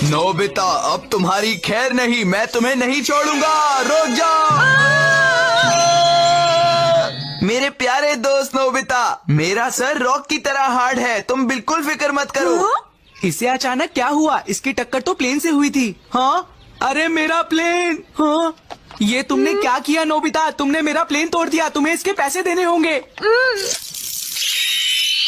Nobita, अब तुम्हारी खैर नहीं, मैं तुम्हें नहीं छोड़ूंगा। रुक जाओ मेरे प्यारे दोस्त नोबिता, मेरा सर रॉक की तरह हार्ड है, तुम बिल्कुल फिक्र मत करो। इसे अचानक क्या हुआ? इसकी टक्कर तो प्लेन से हुई थी। हाँ, अरे मेरा प्लेन। हाँ, ये तुमने क्या किया नोबिता? तुमने मेरा प्लेन तोड़ दिया, तुम्हें इसके पैसे देने होंगे।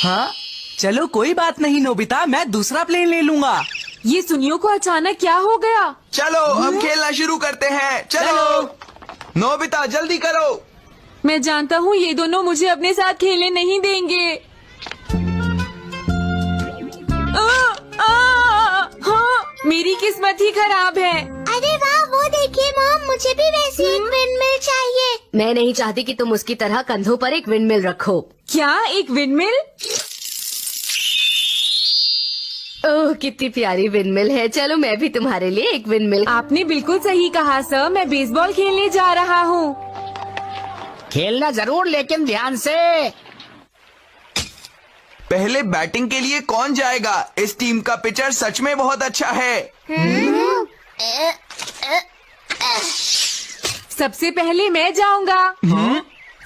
हाँ, चलो कोई बात नहीं नोबिता, मैं दूसरा प्लेन ले लूंगा। ये सुनियो को अचानक क्या हो गया? चलो अब खेलना शुरू करते हैं। चलो नोबिता जल्दी करो। मैं जानता हूँ ये दोनों मुझे अपने साथ खेलने नहीं देंगे। हाँ, मेरी किस्मत ही खराब है। अरे वाह, वो देखिए मॉम, मुझे भी वैसी एक विंडमिल चाहिए। मैं नहीं चाहती कि तुम उसकी तरह कंधों पर एक विंडमिल रखो। क्या, एक विंडमिल? ओह, कितनी प्यारी विंडमिल है। चलो मैं भी तुम्हारे लिए एक विंडमिल। आपने बिल्कुल सही कहा सर, मैं बेसबॉल खेलने जा रहा हूँ। खेलना जरूर, लेकिन ध्यान से। पहले बैटिंग के लिए कौन जाएगा? इस टीम का पिचर सच में बहुत अच्छा है। सबसे पहले मैं जाऊंगा।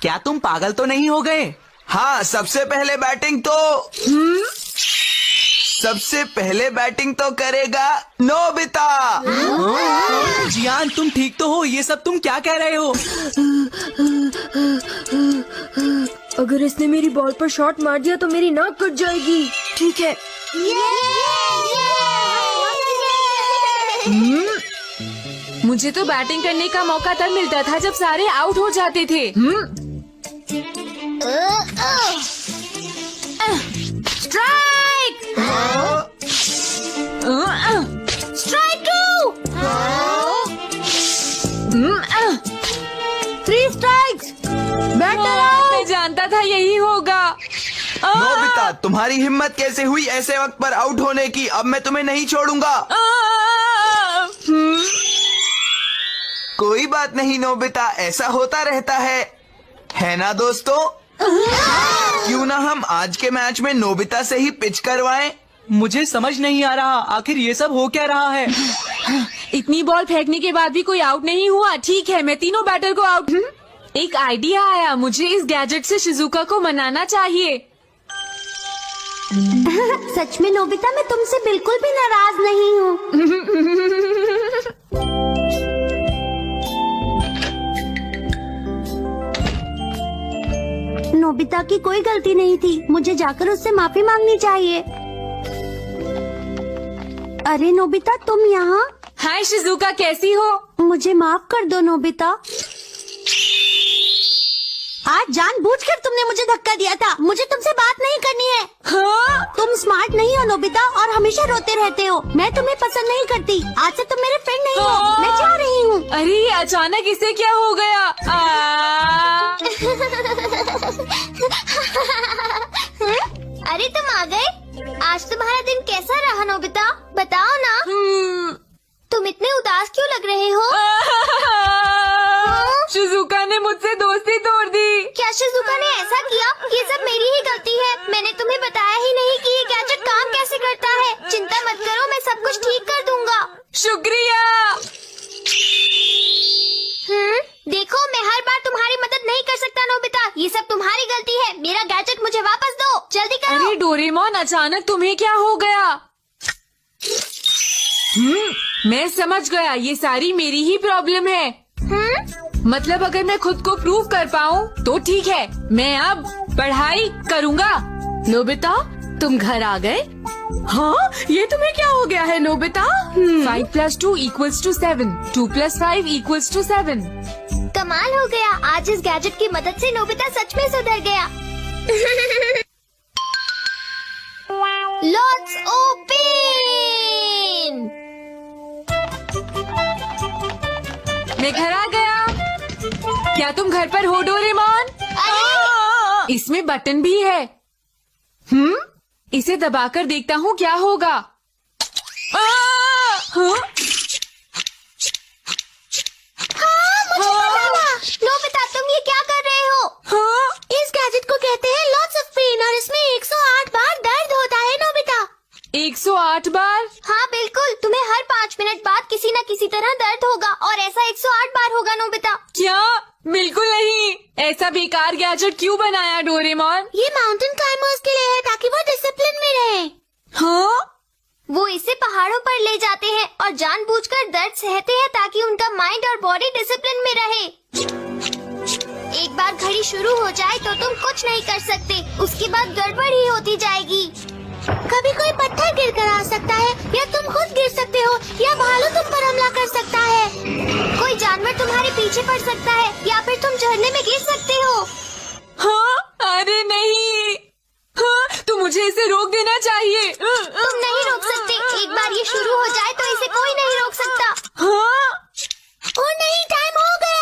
क्या तुम पागल तो नहीं हो गए? हाँ, सबसे पहले बैटिंग तो करेगा नोबिता। जियान, तुम ठीक तो हो? ये सब तुम क्या कह रहे हो? अगर इसने मेरी बॉल पर शॉट मार दिया तो मेरी नाक कट जाएगी। ठीक है। मुझे तो बैटिंग करने का मौका तब मिलता था जब सारे आउट हो जाते थे। Strike! Strike 2! 3 strikes! Batter out! मैं जानता था यही होगा। नोबिता, तुम्हारी हिम्मत कैसे हुई ऐसे वक्त पर आउट होने की? अब मैं तुम्हें नहीं छोड़ूंगा। कोई बात नहीं नोबिता, ऐसा होता रहता है ना दोस्तों? क्यों ना हम आज के मैच में नोबिता से ही पिच करवाएं? मुझे समझ नहीं आ रहा, आखिर ये सब हो क्या रहा है? इतनी बॉल फेंकने के बाद भी कोई आउट नहीं हुआ। ठीक है, मैं तीनों बैटर को आउट। एक आइडिया आया, मुझे इस गैजेट से शिजुका को मनाना चाहिए। सच में नोबिता, मैं तुमसे बिल्कुल भी नाराज नहीं हूँ। नोबिता की कोई गलती नहीं थी, मुझे जाकर उससे माफी मांगनी चाहिए। अरे नोबिता, तुम यहाँ? हाय शिजुका, कैसी हो? मुझे माफ कर दो नोबिता। आज जानबूझकर तुमने मुझे धक्का दिया था। मुझे तुमसे बात नहीं करनी है। हाँ? तुम स्मार्ट नहीं हो नोबिता, और हमेशा रोते रहते हो। मैं तुम्हें पसंद नहीं करती। आज से तुम मेरे फ्रेंड नहीं हो। मैं जा रही हूँ। अरे अचानक इसे क्या हो गया? अरे तुम आ गए। आज तुम्हारा दिन कैसा रहा नोबिता? बताओ ना। तुम इतने उदास क्यों लग रहे हो? शिजुका ने मुझसे दोस्ती तोड़ दी। क्या शिजुका ने ऐसा किया? ये सब मेरी ही गलती है। मैंने तुम्हें बताया ही नहीं कि ये गैजेट काम कैसे करता है। चिंता मत करो, मैं सब कुछ ठीक कर दूंगा। शुक्रिया। देखो, मैं हर बार तुम्हारी मदद नहीं कर सकता नोबिता। ये सब तुम्हारी गलती है। मेरा गैजेट मुझे वापस दो, जल्दी करो। अरे डोरेमोन, अचानक तुम्हें क्या हो गया? मैं समझ गया, ये सारी मेरी ही प्रॉब्लम है। मतलब अगर मैं खुद को प्रूव कर पाऊँ तो ठीक है, मैं अब पढ़ाई करूँगा। नोबिता, तुम घर आ गए? हाँ, ये तुम्हें क्या हो गया है नोबिता? 5 + 2 = 7, 2 + 5 = 7। कमाल हो गया। आज इस गैजेट की मदद से नोबिता सच में सुधर गया। Let's open! मैं घर आ गया। क्या तुम घर पर हो डोरेमोन? इसमें बटन भी है। इसे दबाकर देखता हूँ क्या होगा। नोबिता, तुम ये क्या कर रहे हो? बिल्कुल नहीं। ऐसा बेकार गैजेट क्यों बनाया डोरेमोन? ये माउंटेन क्लाइंबर्स के लिए है ताकि वो डिसिप्लिन में रहे। हाँ? वो इसे पहाड़ों पर ले जाते हैं और जानबूझकर दर्द सहते हैं ताकि उनका माइंड और बॉडी डिसिप्लिन में रहे। एक बार घड़ी शुरू हो जाए तो तुम कुछ नहीं कर सकते, उसके बाद गड़बड़ ही होती जाएगी। कभी कोई पत्थर गिर कर आ सकता है, या तुम खुद गिर सकते हो, या भालू तुम पर हमला कर सकता है। कोई जानवर तुम्हारे पीछे पड़ सकता है, या फिर तुम झरने में गिर सकते हो। हाँ? अरे नहीं। हाँ, तो मुझे इसे रोक देना चाहिए। तुम नहीं रोक सकते। एक बार ये शुरू हो जाए तो इसे कोई नहीं रोक सकता। हाँ? ओ नहीं, टाइम हो गया।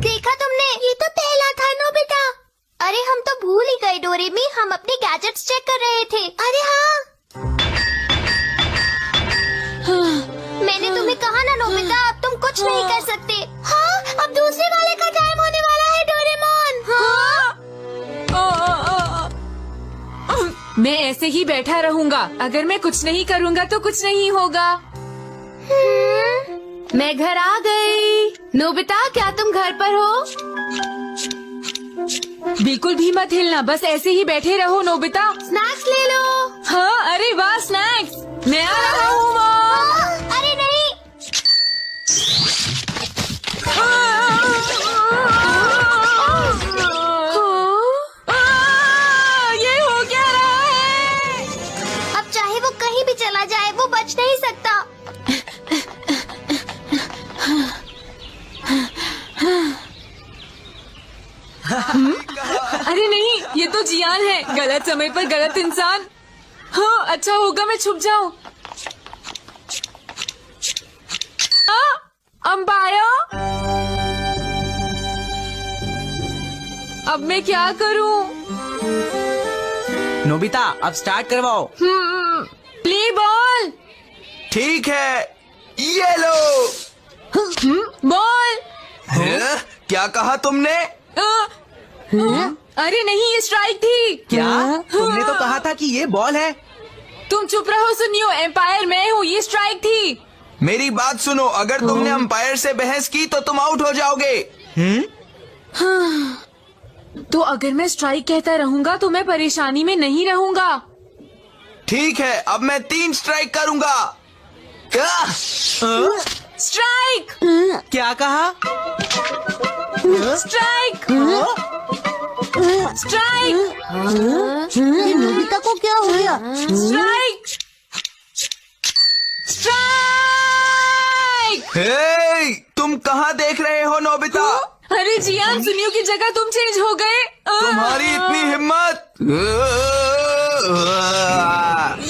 देखा तुमने, ये तो पहला था नोबिता। अरे हम तो भूल ही गए डोरेमी, हम अपने गैजेट्स चेक कर रहे थे। अरे हाँ, मैंने तुम्हें कहा ना नोबिता, अब तुम कुछ नहीं कर सकते। हाँ, अब दूसरे वाले का टाइम होने वाला है डोरेमोन। मैं ऐसे ही बैठा रहूंगा। अगर मैं कुछ नहीं करूंगा तो कुछ नहीं होगा। मैं घर आ गई। नोबिता, क्या तुम घर पर हो? बिल्कुल भी मत हिलना, बस ऐसे ही बैठे रहो। नोबिता, स्नैक्स ले लो। हाँ? अरे वाह, स्नैक्स। मैं आ रहा हूँ मॉम। अरे नहीं, ये हो क्या रहा है? अब चाहे वो कहीं भी चला जाए, वो बच नहीं सकता। अरे नहीं, ये तो जियान है। गलत समय पर गलत इंसान। हाँ, अच्छा होगा मैं छुप जाऊं। अंपायर, अब मैं क्या करूं? नोबिता, अब स्टार्ट करवाओ। Play ball. ठीक है, ये लो। बॉल। क्या कहा तुमने? अरे नहीं, ये स्ट्राइक थी। क्या? तुमने तो कहा था कि ये बॉल है। तुम चुप रहो। सुनियो, एम्पायर मैं हूँ, ये स्ट्राइक थी। मेरी बात सुनो, अगर तुमने अंपायर से बहस की तो तुम आउट हो जाओगे। तो अगर मैं स्ट्राइक कहता रहूंगा तो मैं परेशानी में नहीं रहूंगा। ठीक है, अब मैं 3 स्ट्राइक करूंगा। स्ट्राइक। क्या कहा? स्ट्राइक। स्ट्राइक। ये नोबिता को क्या हो गया? स्ट्राइक। स्ट्राइक। हे, तुम कहाँ देख रहे हो नोबिता? अरे जियान, सुनियो की जगह तुम चेंज हो गए। तुम्हारी इतनी हिम्मत?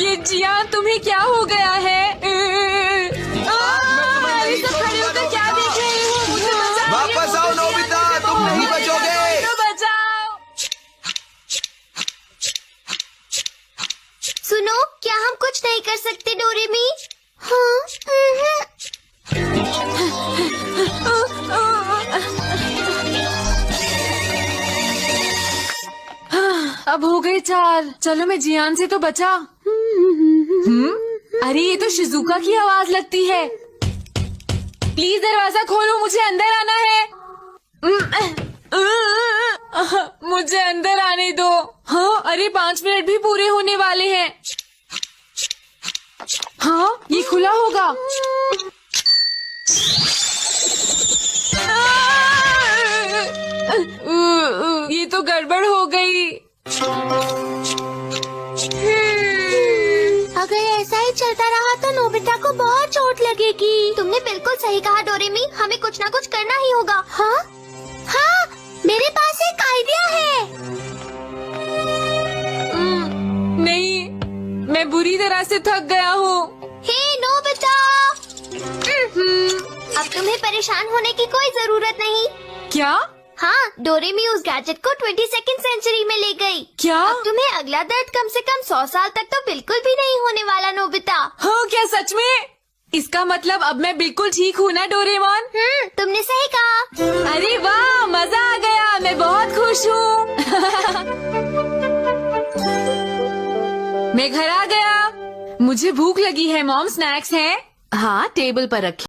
ये जियान, तुम्हें क्या हो गया है? अरे सब खड़े होकर क्या देख रहे हो? मुझे बचाओ। वापस आओ नोबिता, तुम नहीं बचोगे। तो बचाओ। सुनो, क्या हम कुछ नहीं कर सकते डोरेमी? हाँ, अब हो गए 4। चलो, मैं जियान से तो बचा। अरे ये तो शिजुका की आवाज लगती है। प्लीज दरवाजा खोलो, मुझे अंदर आना है। मुझे अंदर आने दो। हाँ, अरे 5 मिनट भी पूरे होने वाले हैं। हाँ, ये खुला होगा। ये तो गड़बड़ हो गई। अगर ऐसा ही चलता रहा तो नोबिता को बहुत चोट लगेगी। तुमने बिल्कुल सही कहा डोरेमी, हमें कुछ ना कुछ करना ही होगा। हाँ हाँ, मेरे पास एक आइडिया है। नहीं, मैं बुरी तरह से थक गया हूँ। हे नोबिता, अब तुम्हें परेशान होने की कोई जरूरत नहीं। क्या? हाँ, डोरेमी उस गैजेट को 22nd सेंचुरी में ले गई। क्या? अब तुम्हें अगला दर्द कम से कम 100 साल तक तो बिल्कुल भी नहीं होने वाला नोबिता। हाँ, क्या सच में? इसका मतलब अब मैं बिल्कुल ठीक हूँ ना डोरेमोन? तुमने सही कहा। अरे वाह, मजा आ गया। मैं बहुत खुश हूँ। मैं घर आ गया। मुझे भूख लगी है मॉम, स्नैक्स हैं? हाँ, टेबल पर रखे।